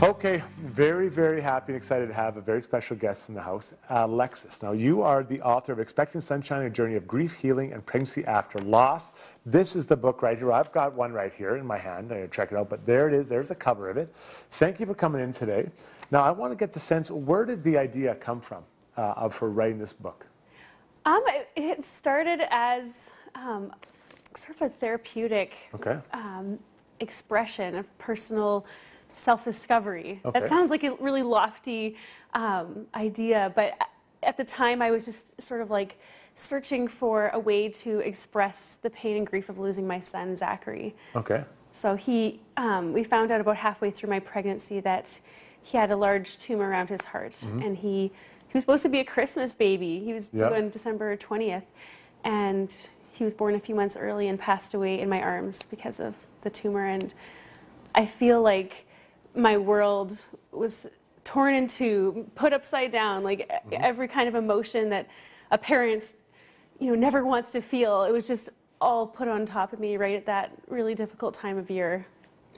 Okay, very, very happy and excited to have a very special guest in the house, Alexis. Now, you are the author of Expecting Sunshine, A Journey of Grief, Healing, and Pregnancy After Loss. This is the book right here. I've got one right here in my hand. I'm going to check it out, but there it is. There's the cover of it. Thank you for coming in today. Now, I want to get the sense, where did the idea come from for writing this book? It started as sort of a therapeutic expression of personal self-discovery. Okay. That sounds like a really lofty idea, but at the time I was just sort of like searching for a way to express the pain and grief of losing my son, Zachary. Okay. So we found out about halfway through my pregnancy that he had a large tumor around his heart, and he was supposed to be a Christmas baby. He was due on December 20th, and he was born a few months early and passed away in my arms because of the tumor. And I feel like my world was torn in two, put upside down, like every kind of emotion that a parent, never wants to feel. It was just all put on top of me right at that really difficult time of year.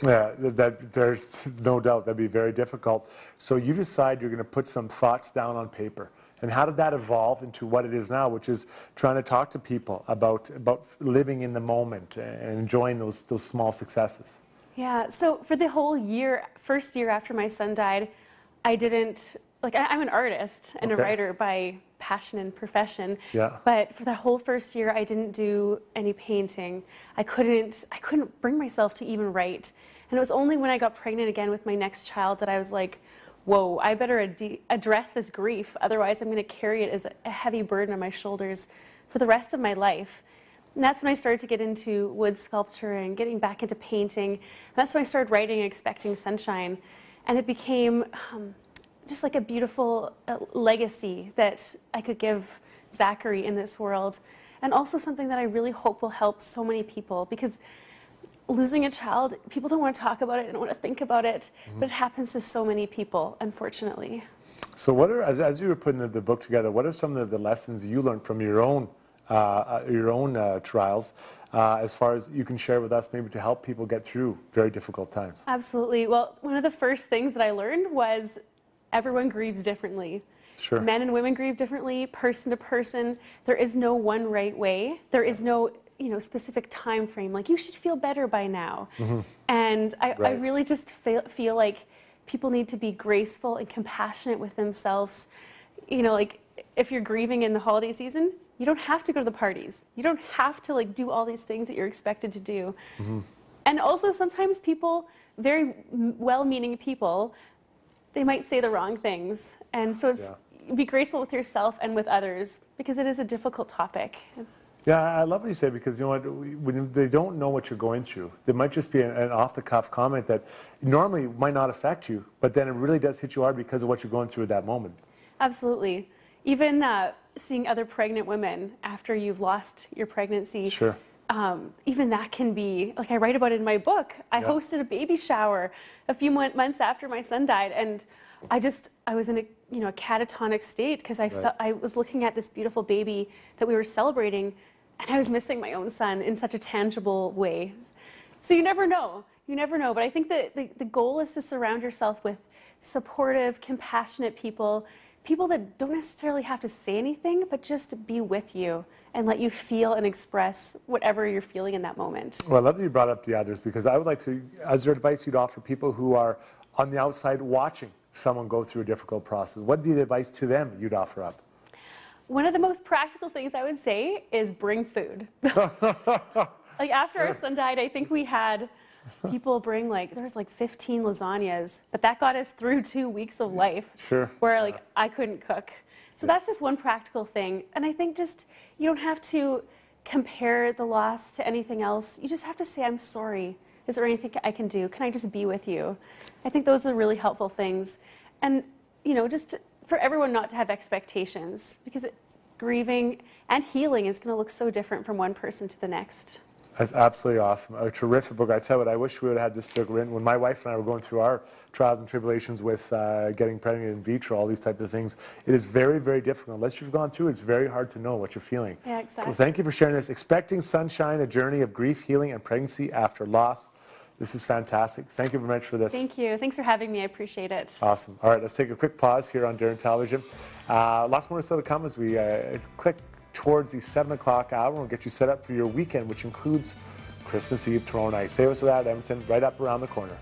Yeah, there's no doubt that'd be very difficult. So you decide you're going to put some thoughts down on paper. And how did that evolve into what it is now, which is trying to talk to people about living in the moment and enjoying those small successes? Yeah, so for the whole first year after my son died, I didn't, I'm an artist and a writer by passion and profession. Yeah. But for the whole first year, I didn't do any painting. I couldn't bring myself to even write. And it was only when I got pregnant again with my next child that I was like, whoa, I better address this grief. Otherwise, I'm going to carry it as a heavy burden on my shoulders for the rest of my life. And that's when I started to get into wood sculpture and getting back into painting. And that's when I started writing Expecting Sunshine. And it became just like a beautiful legacy that I could give Zachary in this world. And also something that I really hope will help so many people, because losing a child, people don't want to talk about it, they don't want to think about it, but it happens to so many people, unfortunately. So what are, as you were putting the book together, what are some of the lessons you learned from your own trials, as far as you can share with us, maybe to help people get through very difficult times? Absolutely. Well, one of the first things that I learned was everyone grieves differently. Sure. Men and women grieve differently, person to person. There is no one right way. There is no specific time frame, like you should feel better by now. And I really just feel like people need to be graceful and compassionate with themselves. Like if you're grieving in the holiday season, you don't have to go to the parties. You don't have to do all these things that you're expected to do. And also sometimes people, very well-meaning people, they might say the wrong things. And so it's be graceful with yourself and with others, because it is a difficult topic. Yeah, I love what you say, because you know what, when they don't know what you're going through, there might just be an off-the-cuff comment that normally might not affect you, but then it really does hit you hard because of what you're going through at that moment. Absolutely. Even seeing other pregnant women after you've lost your pregnancy, even that can be, like I write about it in my book. I hosted a baby shower a few months after my son died, and I was in a a catatonic state, because I felt I was looking at this beautiful baby that we were celebrating, and I was missing my own son in such a tangible way. So you never know. You never know. But I think that the goal is to surround yourself with supportive, compassionate people, people that don't necessarily have to say anything, but just be with you and let you feel and express whatever you're feeling in that moment. Well, I love that you brought up the others, because I would like to, as your advice you'd offer people who are on the outside watching someone go through a difficult process, what would be the advice to them you'd offer up? One of the most practical things I would say is bring food. Like after our son died, I think we had people bring there was 15 lasagnas, but that got us through 2 weeks of life. Where I couldn't cook. So that's just one practical thing. And I think just, you don't have to compare the loss to anything else. You just have to say, I'm sorry. Is there anything I can do? Can I just be with you? I think those are really helpful things. And, just for everyone not to have expectations, because grieving and healing is going to look so different from one person to the next. That's absolutely awesome. A terrific book. I tell you what, I wish we would have had this book written when my wife and I were going through our trials and tribulations with getting pregnant in vitro, all these types of things. It is very, very difficult. Unless you've gone through it, it's very hard to know what you're feeling. Yeah, exactly. So thank you for sharing this. Expecting Sunshine, A Journey of Grief, Healing, and Pregnancy After Loss. This is fantastic. Thank you very much for this. Thank you. Thanks for having me. I appreciate it. Awesome. All right, let's take a quick pause here on Dinner Television. Lots more still to come as we click towards the 7 o'clock hour. We'll get you set up for your weekend, which includes Christmas Eve tomorrow night. Save us with that, Edmonton, right up around the corner.